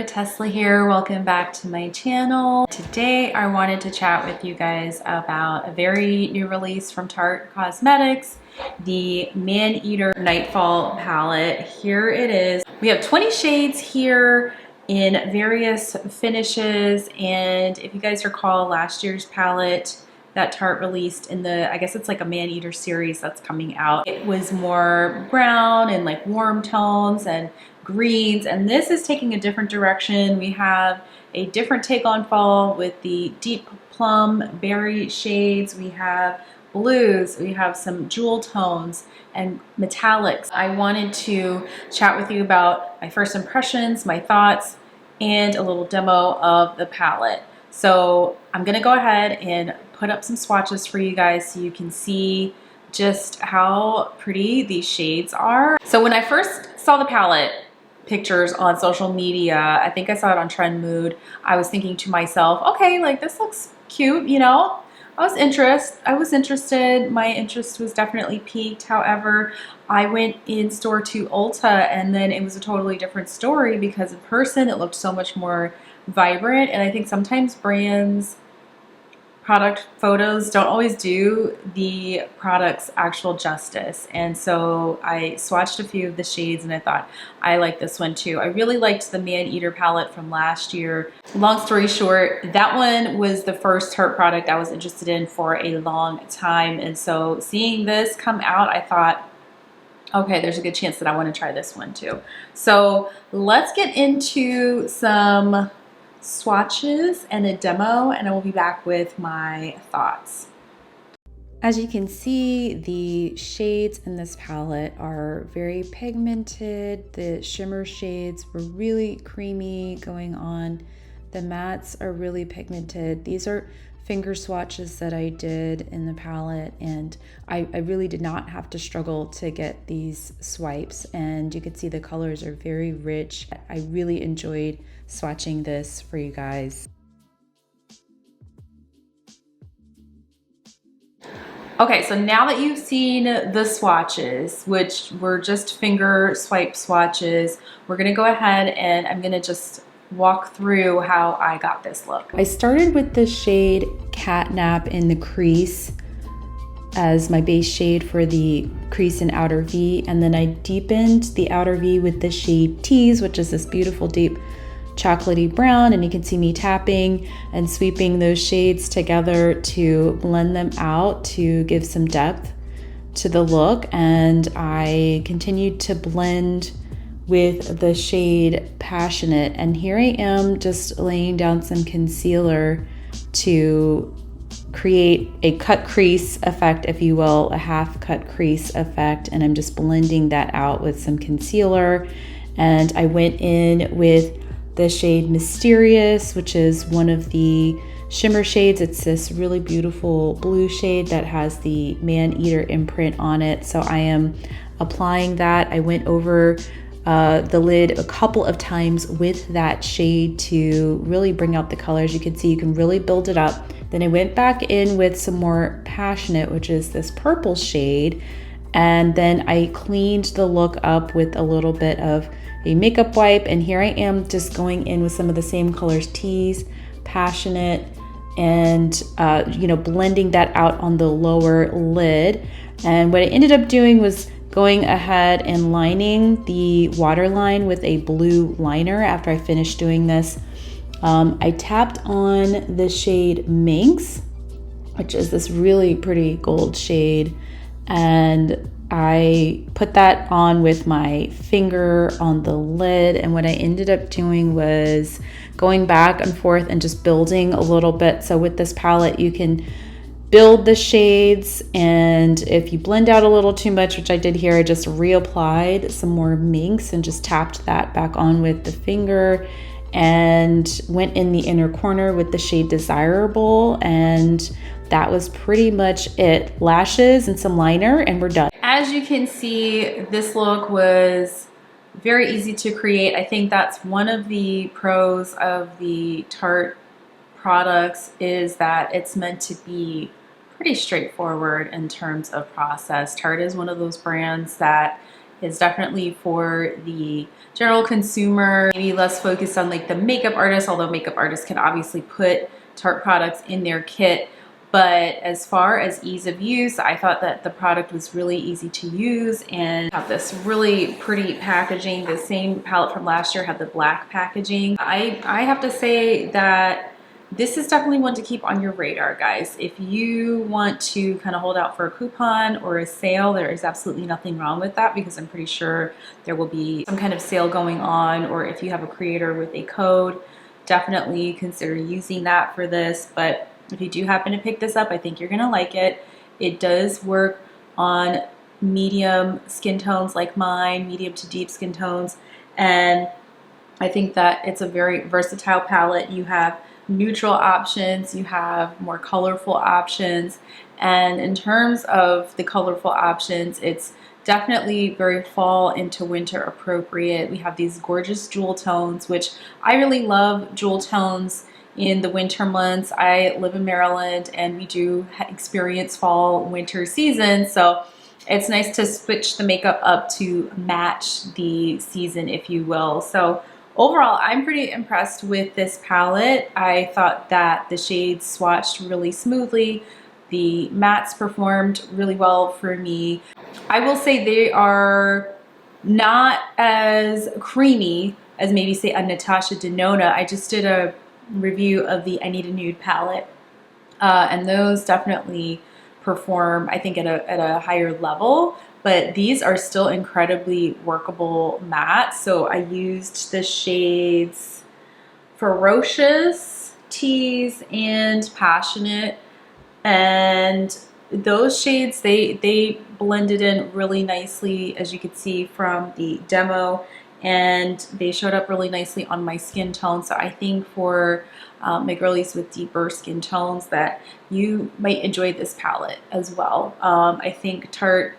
Tesla here. Welcome back to my channel. Today I wanted to chat with you guys about a very new release from Tarte Cosmetics, the Maneater Nightfall palette. Here it is. We have 20 shades here in various finishes, and if you guys recall last year's palette that Tarte released in the, I guess it's like a Maneater series that's coming out, it was more brown and like warm tones and greens, and this is taking a different direction. We have a different take on fall with the deep plum berry shades. We have blues, we have some jewel tones and metallics. I wanted to chat with you about my first impressions, my thoughts, and a little demo of the palette. So I'm gonna go ahead and put up some swatches for you guys so you can see just how pretty these shades are. So when I first saw the palette pictures on social media, I think I saw it on Trend Mood, I was thinking to myself, okay, like this looks cute, you know? I was interested. My interest was definitely piqued. However, I went in store to Ulta and then it was a totally different story because in person it looked so much more vibrant, and I think sometimes brands product photos don't always do the product's actual justice. And so I swatched a few of the shades and I thought, I like this one too. I really liked the Maneater palette from last year. Long story short, that one was the first Tarte product I was interested in for a long time. And so seeing this come out, I thought, okay, there's a good chance that I want to try this one too. So let's get into some swatches and a demo, and I will be back with my thoughts. As you can see, the shades in this palette are very pigmented. The shimmer shades were really creamy going on. The mattes are really pigmented. These are finger swatches that I did in the palette, and I really did not have to struggle to get these swipes, and you can see the colors are very rich. I really enjoyed swatching this for you guys. Okay, so now that you've seen the swatches, which were just finger swipe swatches, we're gonna go ahead and I'm gonna just walk through how I got this look. I started with the shade Catnap in the crease as my base shade for the crease and outer V, and then I deepened the outer V with the shade Tease, which is this beautiful deep chocolatey brown, and you can see me tapping and sweeping those shades together to blend them out to give some depth to the look. And I continued to blend with the shade Passionate, and here I am just laying down some concealer to create a cut crease effect, if you will, a half cut crease effect, and I'm just blending that out with some concealer. And I went in with the shade Mysterious, which is one of the shimmer shades. It's this really beautiful blue shade that has the Maneater imprint on it. So I am applying that. I went over the lid a couple of times with that shade to really bring out the colors. You can see you can really build it up. Then I went back in with some more Passionate, which is this purple shade. And then I cleaned the look up with a little bit of a makeup wipe, and here I am just going in with some of the same colors, Tease, Passionate, and blending that out on the lower lid. And what I ended up doing was going ahead and lining the waterline with a blue liner. After I finished doing this, I tapped on the shade Minx, which is this really pretty gold shade, and I put that on with my finger on the lid. And what I ended up doing was going back and forth and just building a little bit. So with this palette, you can build the shades, and if you blend out a little too much, which I did here, I just reapplied some more Minx and just tapped that back on with the finger and went in the inner corner with the shade Desirable, and that was pretty much it. Lashes and some liner, and we're done. As you can see, this look was very easy to create. I think that's one of the pros of the Tarte products, is that it's meant to be pretty straightforward in terms of process. Tarte is one of those brands that is definitely for the general consumer, maybe less focused on like the makeup artist, although makeup artists can obviously put Tarte products in their kit. But as far as ease of use, I thought that the product was really easy to use and have this really pretty packaging. The same palette from last year had the black packaging. I have to say that this is definitely one to keep on your radar, guys. If you want to kind of hold out for a coupon or a sale, there is absolutely nothing wrong with that, because I'm pretty sure there will be some kind of sale going on, or if you have a creator with a code, definitely consider using that for this. But if you do happen to pick this up, I think you're gonna like it. It does work on medium skin tones like mine, medium to deep skin tones, and I think that it's a very versatile palette. You have neutral options, you have more colorful options, and in terms of the colorful options, it's definitely very fall into winter appropriate. We have these gorgeous jewel tones, which I really love jewel tones in the winter months. I live in Maryland and we do experience fall winter season, so it's nice to switch the makeup up to match the season, if you will. So overall, I'm pretty impressed with this palette. I thought that the shades swatched really smoothly. The mattes performed really well for me. I will say they are not as creamy as maybe say a Natasha Denona. I just did a review of the I Need a Nude palette, and those definitely perform, I think, at a higher level, but these are still incredibly workable mattes. So I used the shades Ferocious, Tease, and Passionate, and those shades, they blended in really nicely, as you could see from the demo, and they showed up really nicely on my skin tone. So I think for my girlies with deeper skin tones, that you might enjoy this palette as well. I think Tarte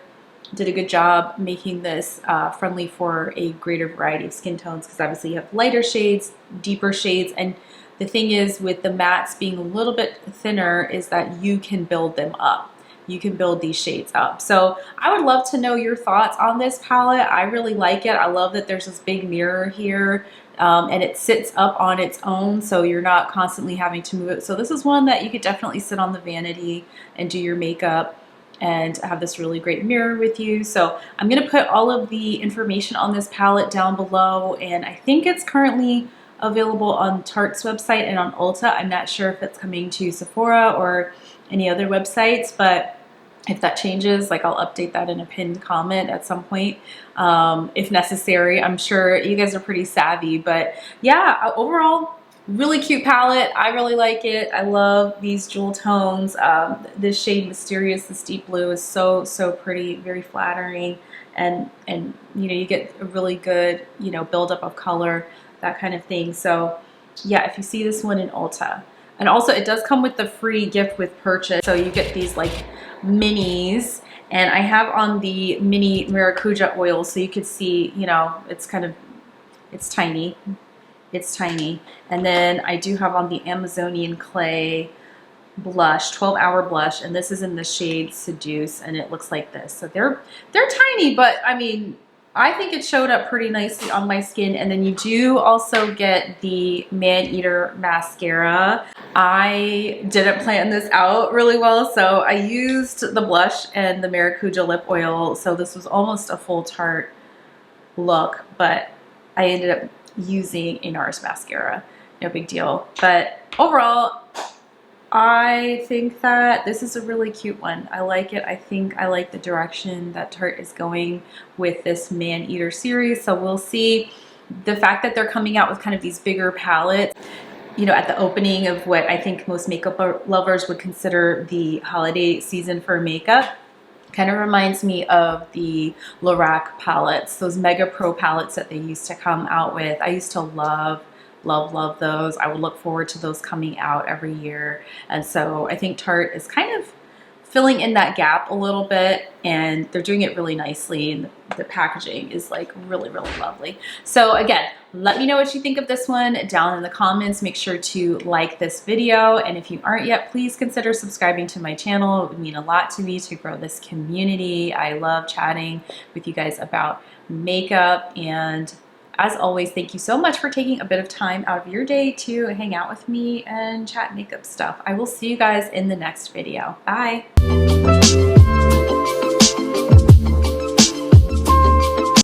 did a good job making this friendly for a greater variety of skin tones, because obviously you have lighter shades, deeper shades, and the thing is with the mattes being a little bit thinner is that you can build them up. You can build these shades up. So I would love to know your thoughts on this palette. I really like it. I love that there's this big mirror here, and it sits up on its own, so you're not constantly having to move it. So this is one that you could definitely sit on the vanity and do your makeup and have this really great mirror with you. So I'm gonna put all of the information on this palette down below, and I think it's currently available on Tarte's website and on Ulta. I'm not sure if it's coming to Sephora or any other websites, but if that changes, like, I'll update that in a pinned comment at some point, if necessary. I'm sure you guys are pretty savvy, but yeah, overall, really cute palette. I really like it. I love these jewel tones. This shade Mysterious, this deep blue, is so pretty, very flattering, and you know, you get a really good, you know, buildup of color, that kind of thing. So yeah, if you see this one in Ulta. And also it does come with the free gift with purchase. So you get these like minis, and I have on the mini maracuja oil, so you could see, you know, it's kind of, it's tiny. It's tiny. And then I do have on the Amazonian Clay blush, 12-hour blush, and this is in the shade Seduce, and it looks like this. So they're tiny, but I mean, I think it showed up pretty nicely on my skin. And then you do also get the Maneater mascara. I didn't plan this out really well, so I used the blush and the maracuja lip oil, so this was almost a full Tarte look, but I ended up using a NARS mascara. No big deal. But overall, I think that this is a really cute one. I like it. I think I like the direction that Tarte is going with this Maneater series. So we'll see. The fact that they're coming out with kind of these bigger palettes, you know, at the opening of what I think most makeup lovers would consider the holiday season for makeup, kind of reminds me of the Lorac palettes, those Mega Pro palettes that they used to come out with. I used to love those. I would look forward to those coming out every year. And so I think Tarte is kind of filling in that gap a little bit, and they're doing it really nicely, and the packaging is like really, really lovely. So again, let me know what you think of this one down in the comments. Make sure to like this video, and if you aren't yet, please consider subscribing to my channel. It would mean a lot to me to grow this community. I love chatting with you guys about makeup, and as always, thank you so much for taking a bit of time out of your day to hang out with me and chat makeup stuff. I will see you guys in the next video. Bye.